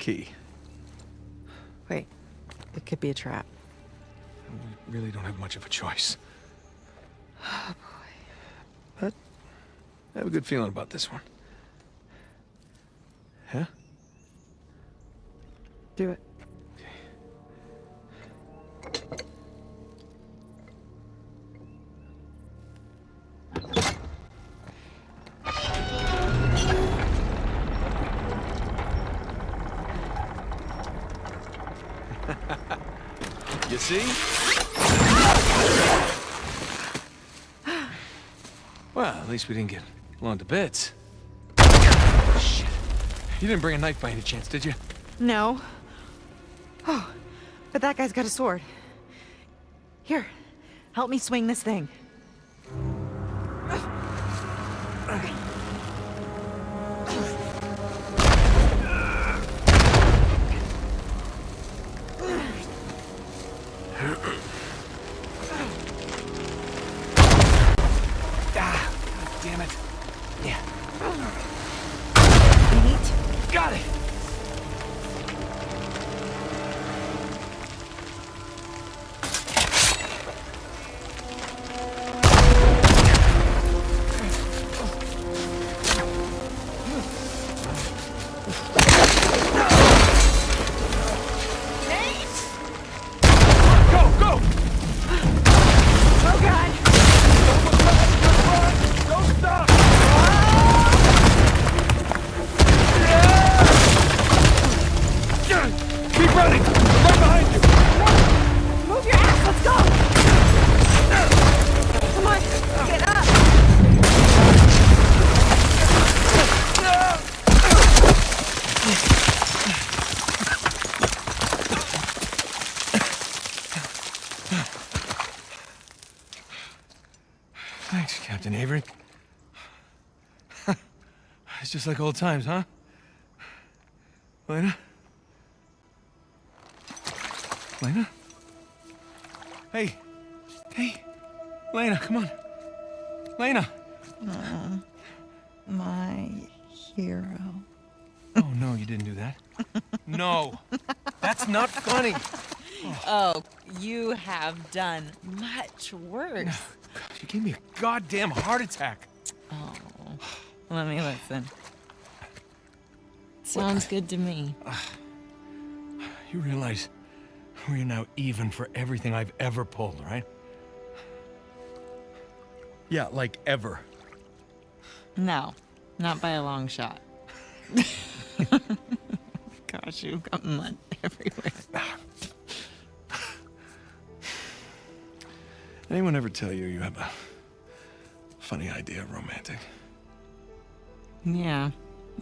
key. Wait, it could be a trap. We really don't have much of a choice. Oh, boy. But I have a good feeling about this one. Huh? Do it. You see? Well, at least we didn't get blown to bits. Shit. You didn't bring a knife by any chance, did you? No. Oh, but that guy's got a sword. Here, help me swing this thing. Damn it. Yeah. Neat. Got it! Go, go! Oh, God! Don't stop! Keep running! I'm right behind you! Move your ass, let's go! Come on, get up! Thanks, Captain Avery. It's just like old times, huh? Lena? Lena? Hey! Hey! Lena, come on! Lena! My hero. Oh, no, you didn't do that. No! That's not funny! Oh, you have done much worse. You gave me a goddamn heart attack! Oh, let me listen. Sounds good to me. You realize we're now even for everything I've ever pulled, right? Yeah, like ever. No, not by a long shot. Gosh, you've got mud everywhere. Anyone ever tell you you have a funny idea of romantic? Yeah,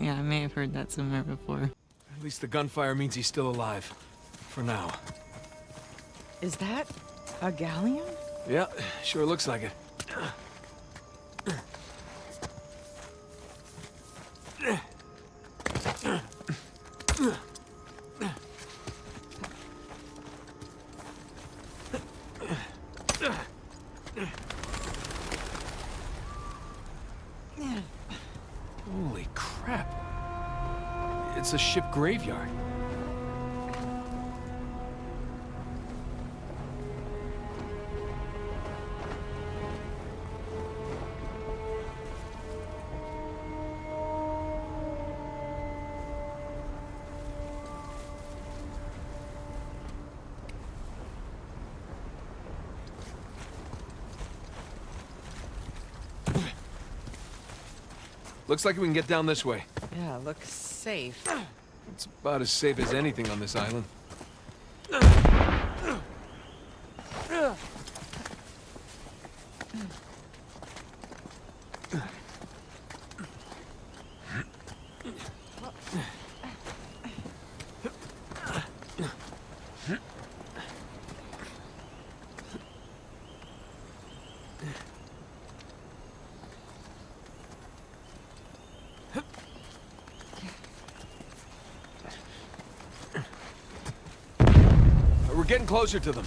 I may have heard that somewhere before. At least the gunfire means he's still alive. For now. Is that a galleon? Yeah, sure looks like it. Holy crap. It's a ship graveyard. Looks like we can get down this way. Yeah, looks safe. It's about as safe as anything on this island. We're getting closer to them.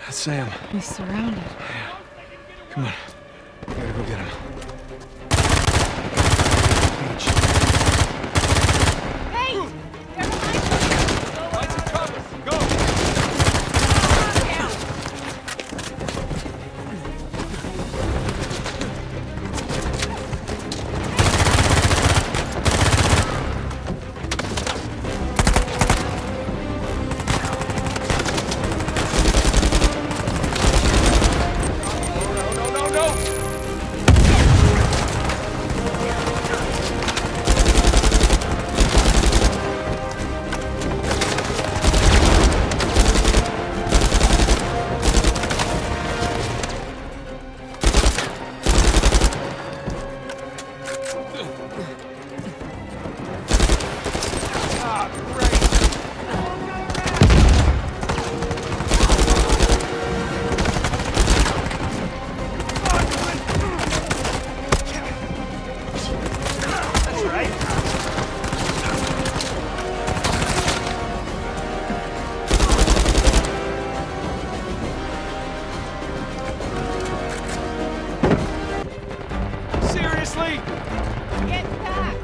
That's Sam. He's surrounded. Come on. We gotta go get him. Beach. Hey! They're behind us! Find some cover! Go! Down! Seriously? Get back!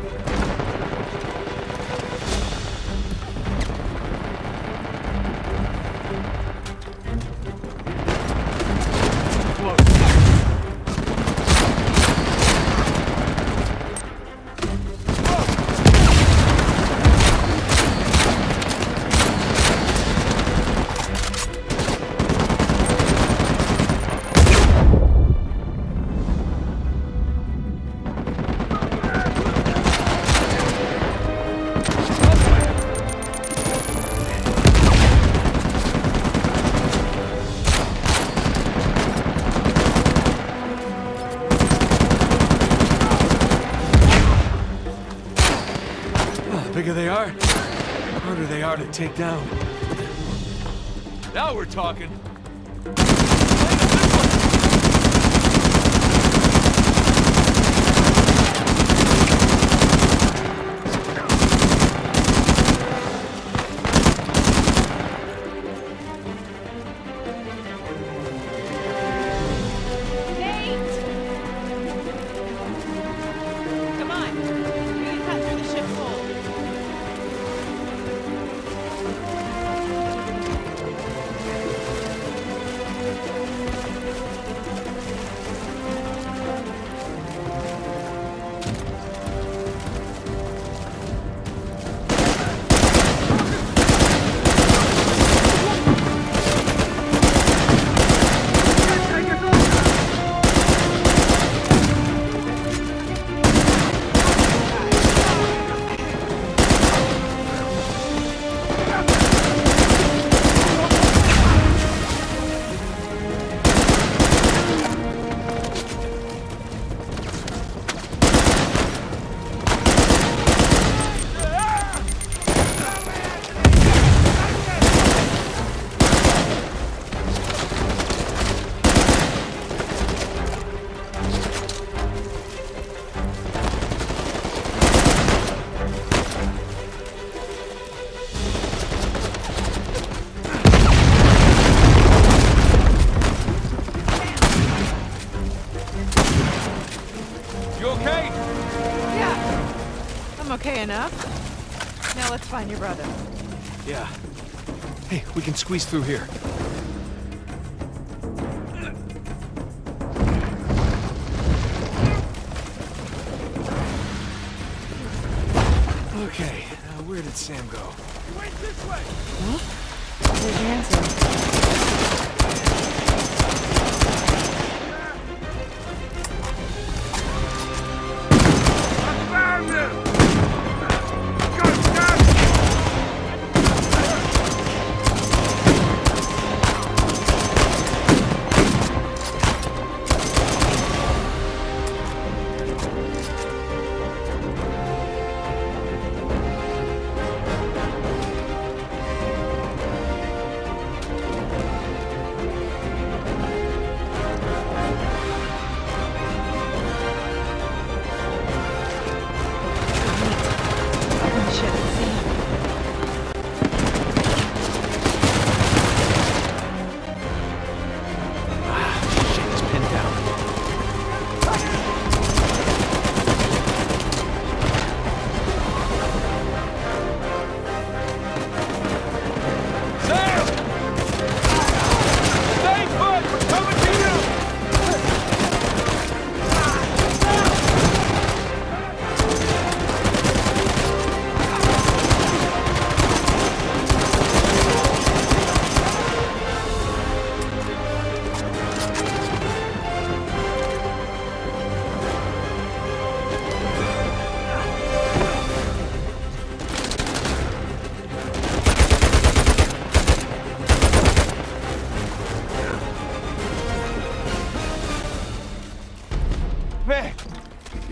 The bigger they are, the harder they are to take down. Now we're talking. Nate! Come on. We can cut through the ship's hold. You okay? Yeah. I'm okay enough. Now let's find your brother. Yeah. Hey, we can squeeze through here. Okay, now where did Sam go? He went this way! There's the answer.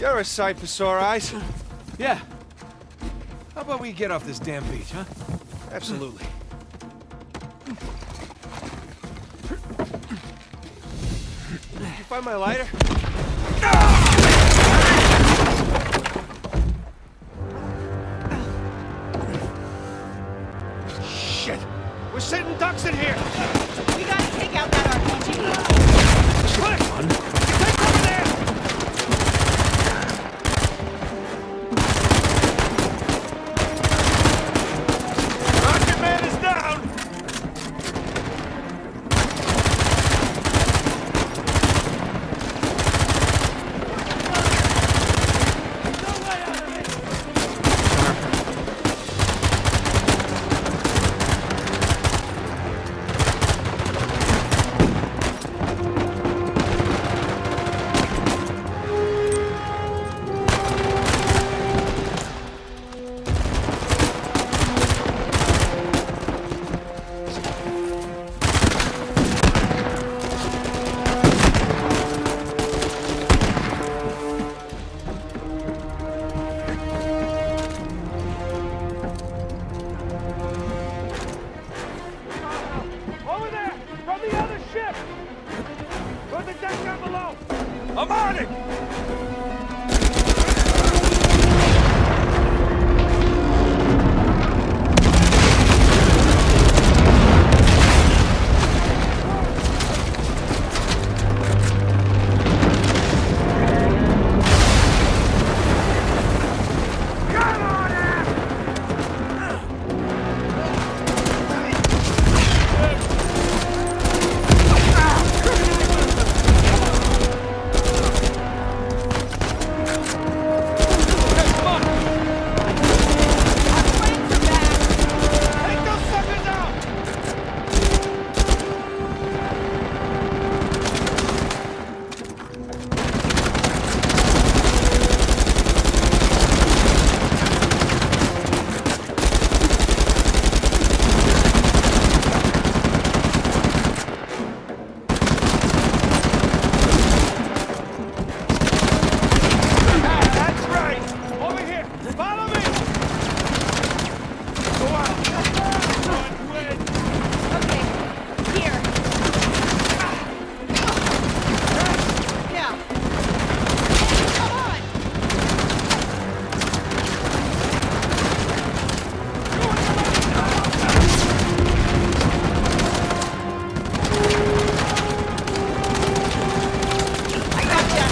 You're a sight for sore eyes. Yeah. How about we get off this damn beach, huh? Absolutely. Did you find my lighter? Shit! We're sitting ducks in here! We gotta take out that RPG. Quick! Take over there! Rocket Man is down! Over there! From the other ship! From the deck down below! I'm on it! Come on out! Take those suckers out! That's right! Over here! Follow me! Go out! Run, Gwen! Okay, here. Yeah. Come on! I gotcha.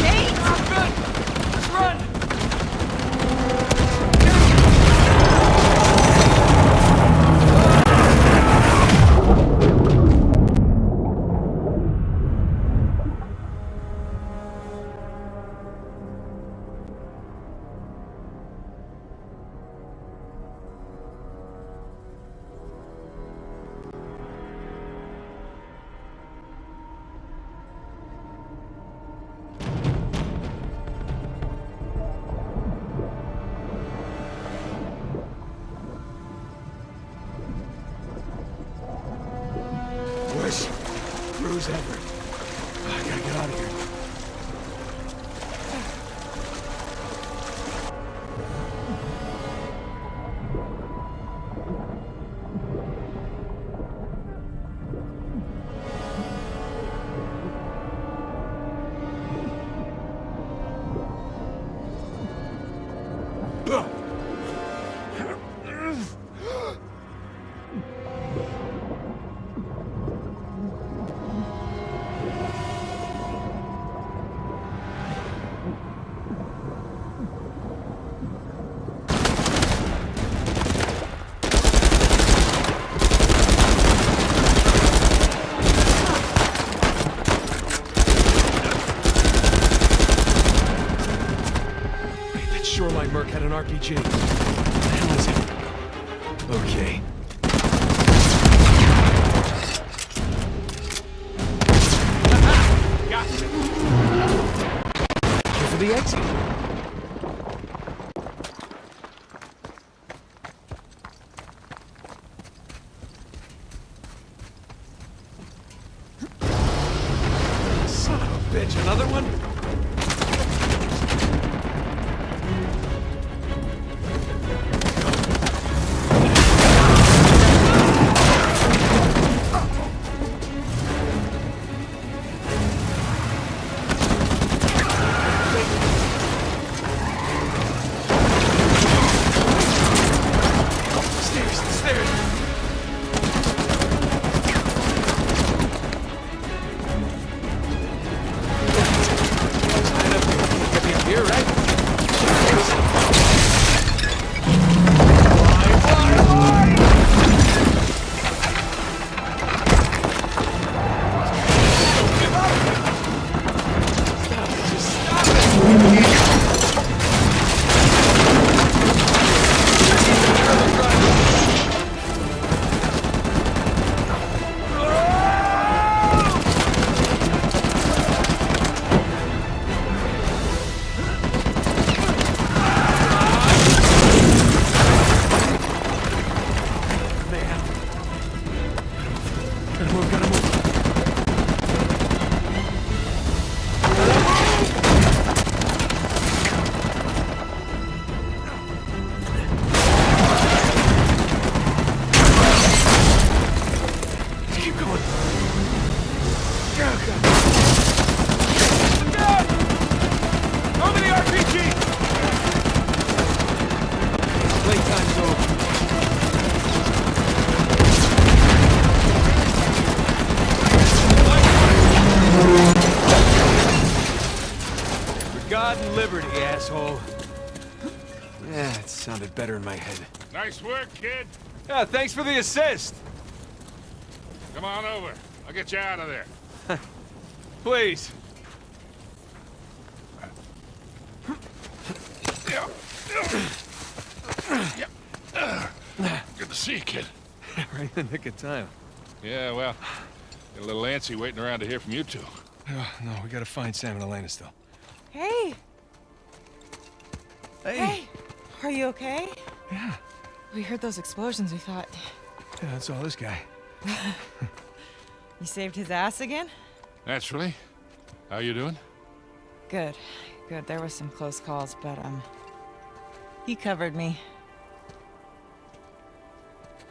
Nate! Let's run! Worst cruise ever. I gotta get out of here. Shoreline Merc had an RPG. What the hell is it? Okay. Gotcha. Here for the exit. Jeep! Playtime's over. For God and liberty, asshole. Yeah, it sounded better in my head. Nice work, kid. Yeah, thanks for the assist. Come on over. I'll get you out of there. Please. Good to see you, kid. Right in the nick of time. Yeah, well, got a little antsy waiting around to hear from you two. Oh, no, we gotta find Sam and Elena still. Hey! Hey! Hey! Are you okay? Yeah. We heard those explosions, we thought. Yeah, that's all this guy. You saved his ass again? Naturally. How you doing? Good. Good. There was some close calls, but, he covered me.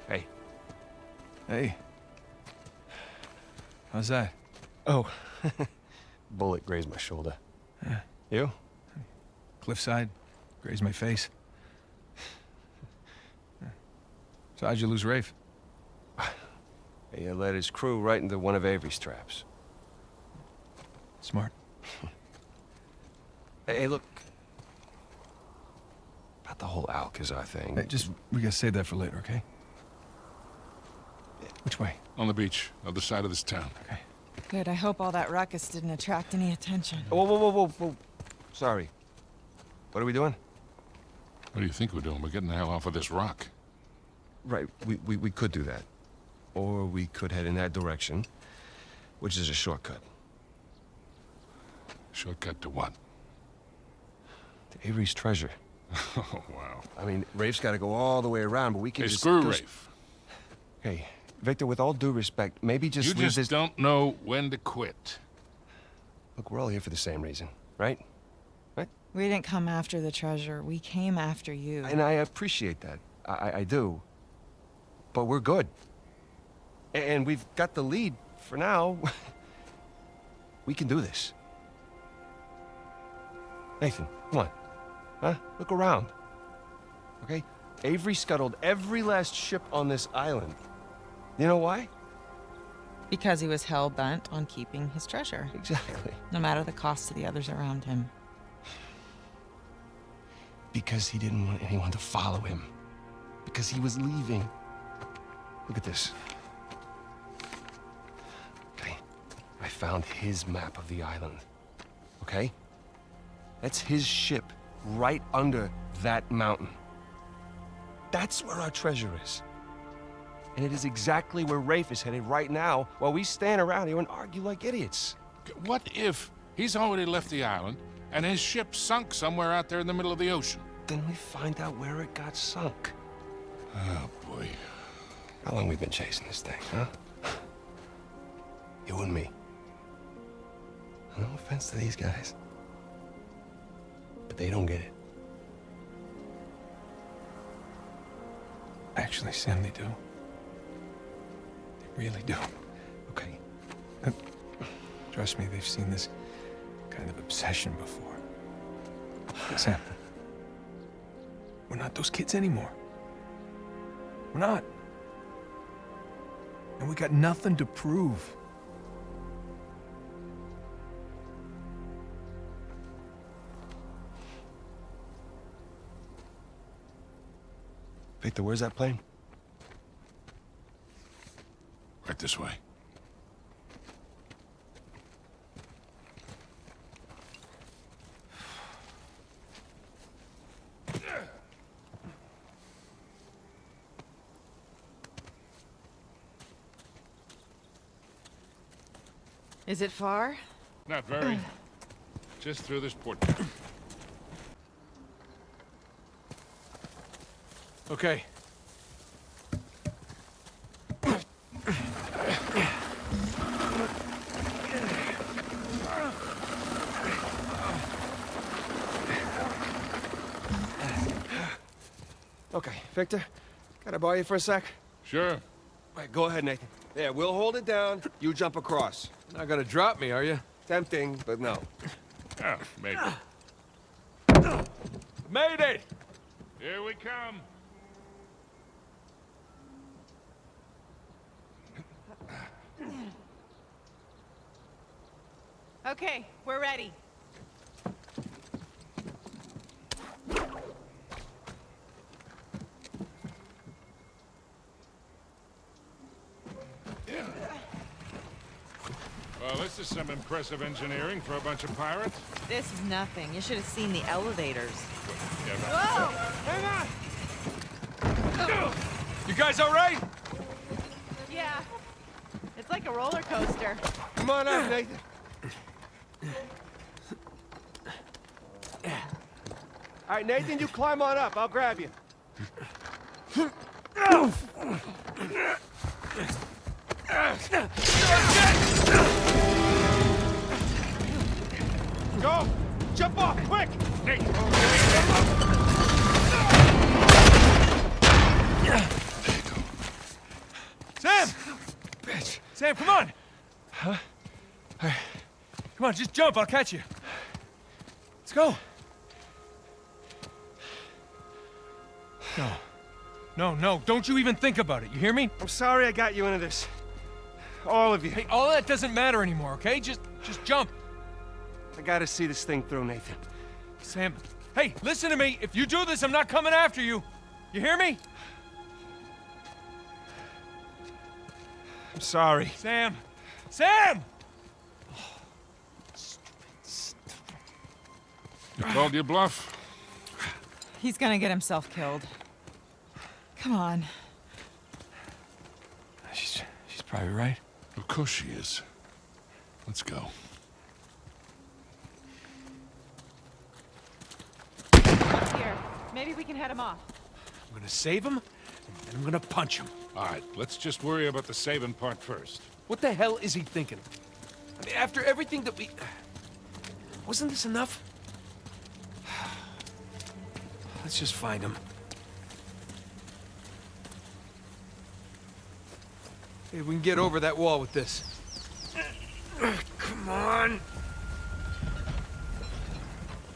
Hey. Hey. How's that? Oh. Bullet grazed my shoulder. Yeah. You? Cliffside. Grazed my face. So how'd you lose Rafe? He led his crew right into one of Avery's traps. Smart. Hey, look. About the whole Alcazar thing. Hey, we gotta save that for later, okay? Which way? On the beach, other side of this town. Okay. Good. I hope all that ruckus didn't attract any attention. Whoa, whoa, whoa, whoa, whoa. Sorry. What are we doing? What do you think we're doing? We're getting the hell off of this rock. Right, we could do that. Or we could head in that direction, which is a shortcut. Shortcut to what? To Avery's treasure. Oh, wow. I mean, Rafe's got to go all the way around, but we can Hey, just... screw Rafe. Hey, Victor, with all due respect, maybe just You leave just this... don't know when to quit. Look, we're all here for the same reason, right? We didn't come after the treasure. We came after you. And I appreciate that. I do. But we're good. And we've got the lead for now. We can do this. Nathan, come on. Huh? Look around. Okay? Avery scuttled every last ship on this island. You know why? Because he was hell-bent on keeping his treasure. Exactly. No matter the cost to the others around him. Because he didn't want anyone to follow him. Because he was leaving. Look at this. Okay, I found his map of the island. Okay? That's his ship right under that mountain. That's where our treasure is. And it is exactly where Rafe is headed right now while we stand around here and argue like idiots. What if he's already left the island and his ship sunk somewhere out there in the middle of the ocean? Then we find out where it got sunk. Oh, boy. How long we been chasing this thing, huh? You and me. No offense to these guys. But they don't get it. Actually, Sam, they do. They really do. Okay. Trust me, they've seen this kind of obsession before. Sam, we're not those kids anymore. We're not. And we got nothing to prove. Victor, where's that plane? Right this way. Is it far? Not very. Just through this port. Okay. Okay, Victor, can I borrow you for a sec? Sure. All right, go ahead, Nathan. There, we'll hold it down. You jump across. Not gonna drop me, are you? Tempting, but no. Yeah, maybe. Made it! Here we come. Okay, we're ready. Well, this is some impressive engineering for a bunch of pirates. This is nothing. You should have seen the elevators. Yeah, Whoa! hang on! You guys all right? Yeah. It's like a roller coaster. Come on up, Nathan. All right, Nathan, you climb on up. I'll grab you. Go! Jump off, quick! Nate! Sam! Bitch. Sam, come on! Huh? Come on, just jump. I'll catch you. Let's go. No. No, no. Don't you even think about it. You hear me? I'm sorry I got you into this. All of you. Hey, all that doesn't matter anymore, okay? Just jump. I gotta see this thing through, Nathan. Sam, hey, listen to me. If you do this, I'm not coming after you. You hear me? I'm sorry. Sam! Sam! You called your bluff? He's gonna get himself killed. Come on. She's probably right. Of course she is. Let's go. Here. Maybe we can head him off. I'm gonna save him, and I'm gonna punch him. All right, let's just worry about the saving part first. What the hell is he thinking? I mean, after everything that we... Wasn't this enough? Let's just find him. Hey, we can get over that wall with this. Come on.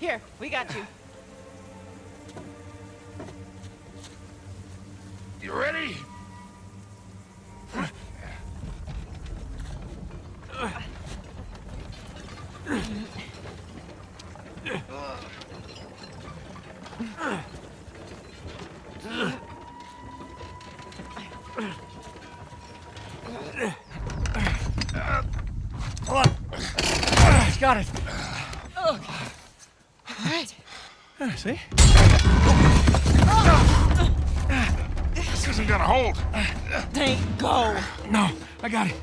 Here, we got you. You ready? He's got it. All right. See? This isn't gonna hold. Nate, go. No, I got it.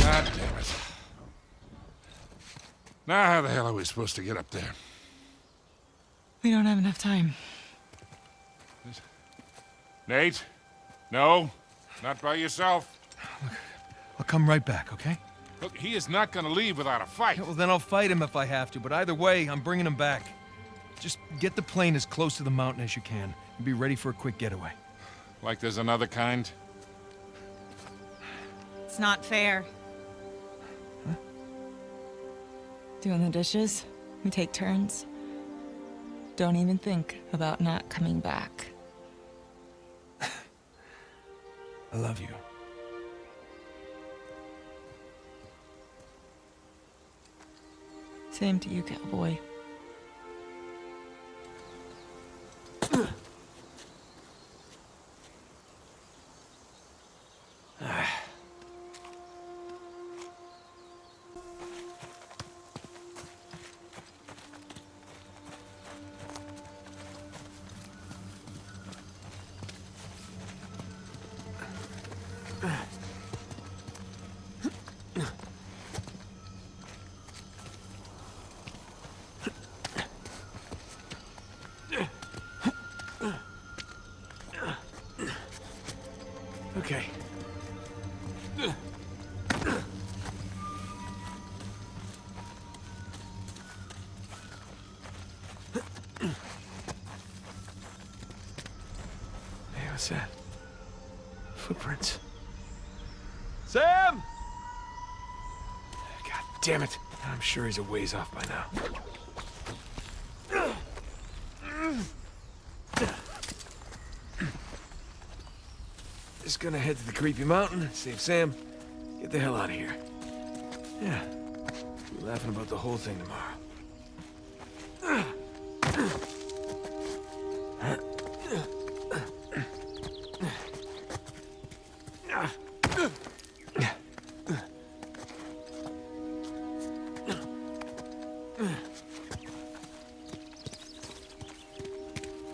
God damn it. Now how the hell are we supposed to get up there? We don't have enough time. Nate? No, not by yourself. I'll come right back, okay? Look, he is not gonna leave without a fight. Well, then I'll fight him if I have to, but either way, I'm bringing him back. Just get the plane as close to the mountain as you can, and be ready for a quick getaway. Like there's another kind? It's not fair. Huh? Doing the dishes, we take turns. Don't even think about not coming back. I love you. Same to you, cowboy. What's that? Footprints. Sam! God damn it. I'm sure he's a ways off by now. Just gonna head to the creepy mountain, save Sam, get the hell out of here. Yeah, be laughing about the whole thing tomorrow.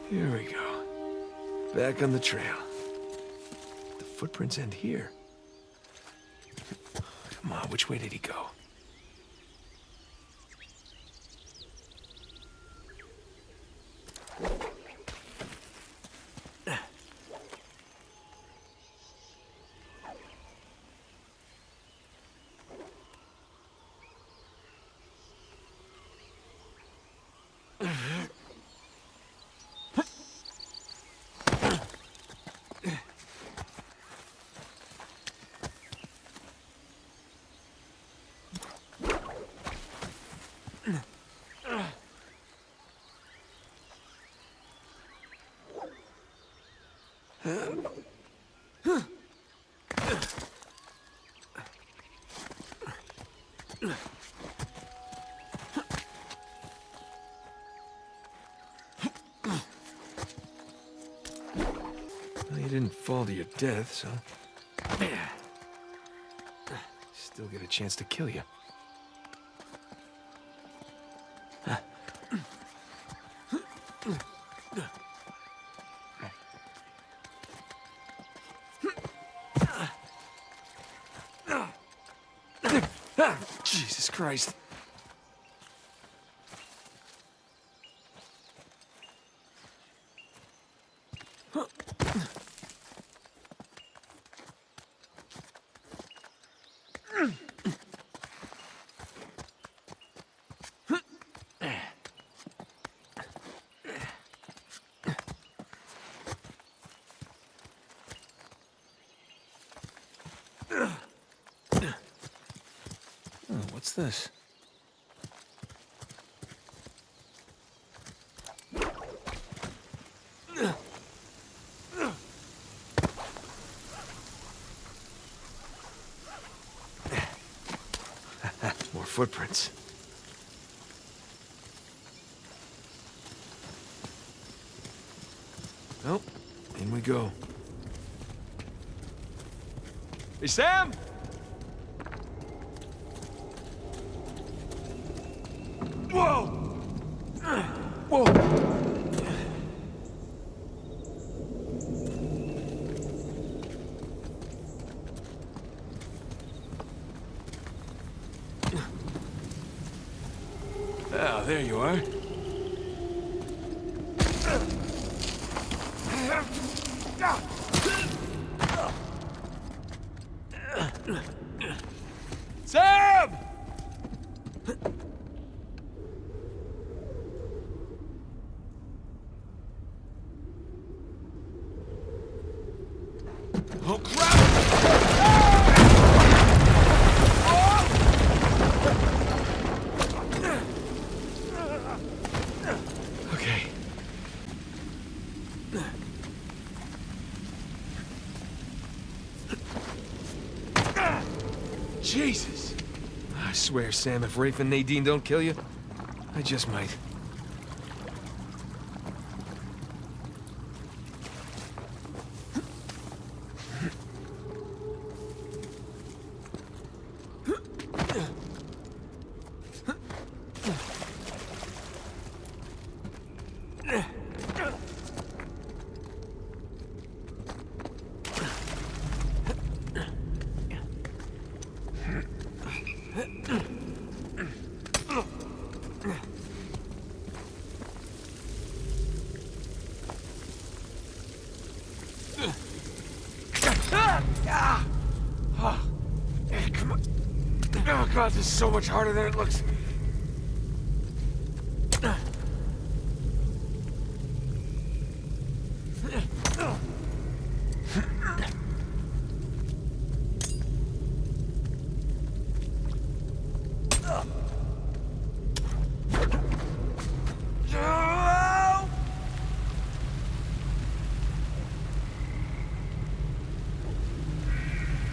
Here we go. Back on the trail. The footprints end here. Come on, which way did he go? Well, you didn't fall to your death, so... Still get a chance to kill you. Jesus Christ. What's this? More footprints. Oh, in we go. Hey, Sam! Whoa! Whoa! Oh, there you are. Sam! Oh, crap! Okay. Jesus! I swear, Sam, if Rafe and Nadine don't kill you, I just might. Come on. Oh, God, this is so much harder than it looks.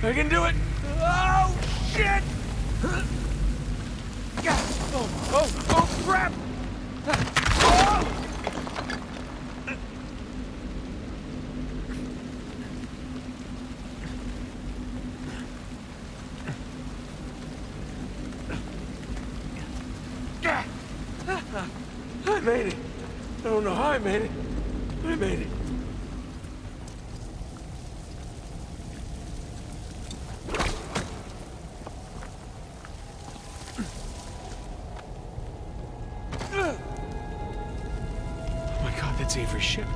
I can do it! Oh, shit! Oh, crap! Oh! I made it. I don't know how I made it. I made it. Oh my God, that's Avery's ship.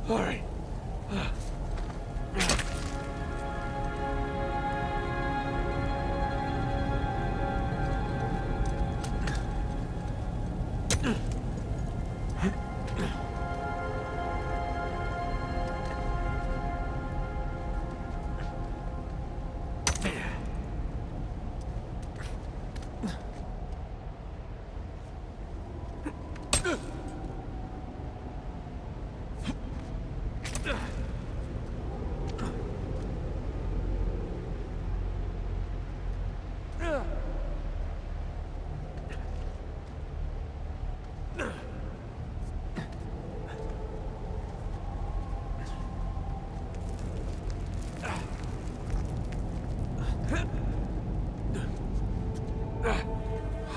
All right.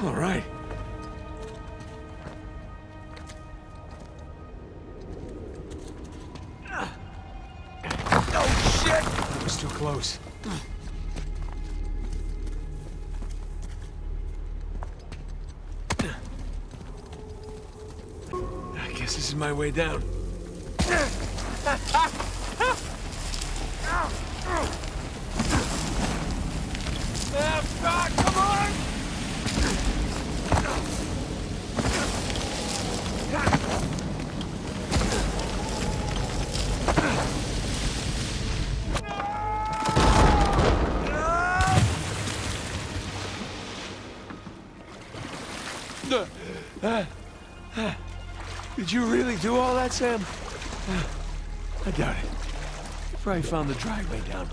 All right. Oh, shit! That was too close. I guess this is my way down. God, come on! Did you really do all that, Sam? I doubt it. You probably found the dry way down.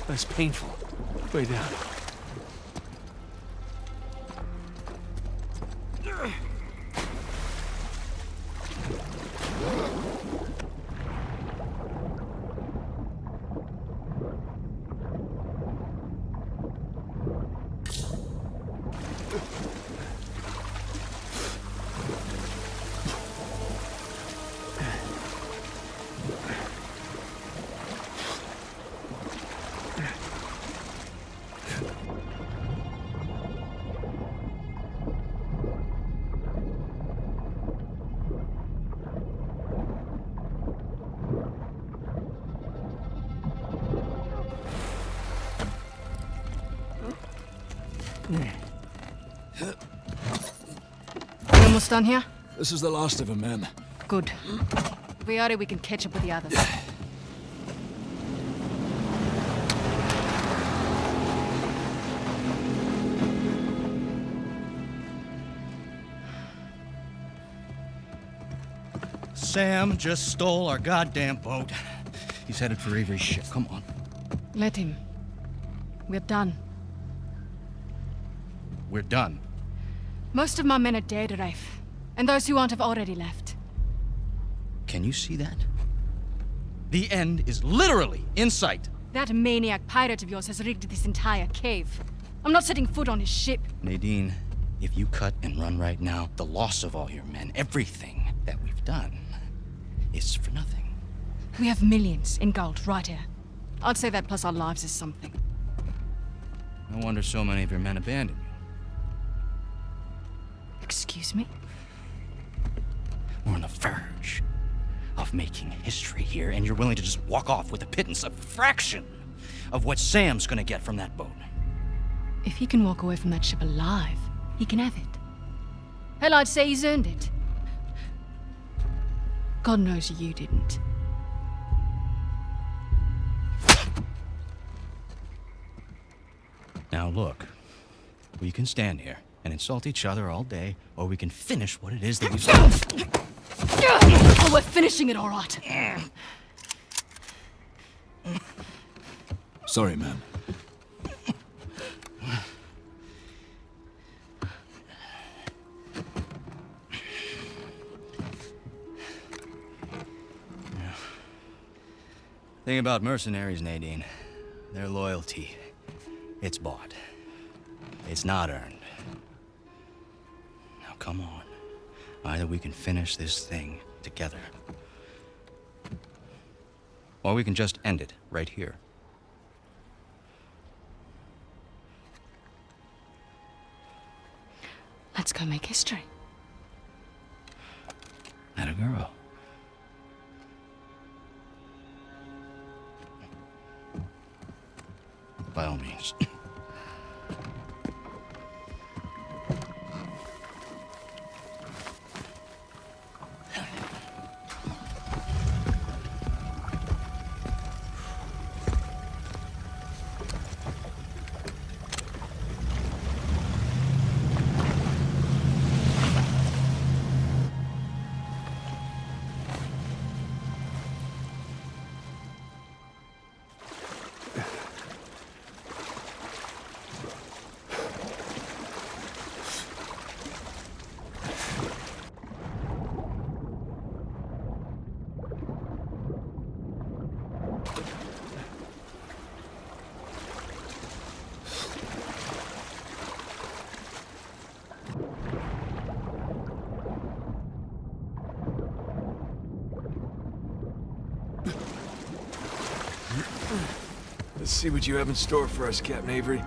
Less painful. Way down. We almost done here? This is the last of them, ma'am. Good. If we are, we can catch up with the others. Sam just stole our goddamn boat. He's headed for Avery's ship. Come on. Let him. We're done. We're done. Most of my men are dead, Rafe. And those who aren't have already left. Can you see that? The end is literally in sight. That maniac pirate of yours has rigged this entire cave. I'm not setting foot on his ship. Nadine, if you cut and run right now, the loss of all your men, everything that we've done, is for nothing. We have millions in gold right here. I'd say that plus our lives is something. No wonder so many of your men abandoned you. Excuse me? We're on the verge of making history here, and you're willing to just walk off with a pittance, a fraction of what Sam's gonna get from that boat. If he can walk away from that ship alive, he can have it. Hell, I'd say he's earned it. God knows you didn't. Now look, We can stand here and insult each other all day, or we can finish what it is that we've... Oh, we're finishing it, all right. Sorry, man. Thing about mercenaries, Nadine, their loyalty, it's bought. It's not earned. Now, come on. Either we can finish this thing together, or we can just end it right here. Let's go make history. Atta girl. By all means. Let's see what you have in store for us, Captain Avery.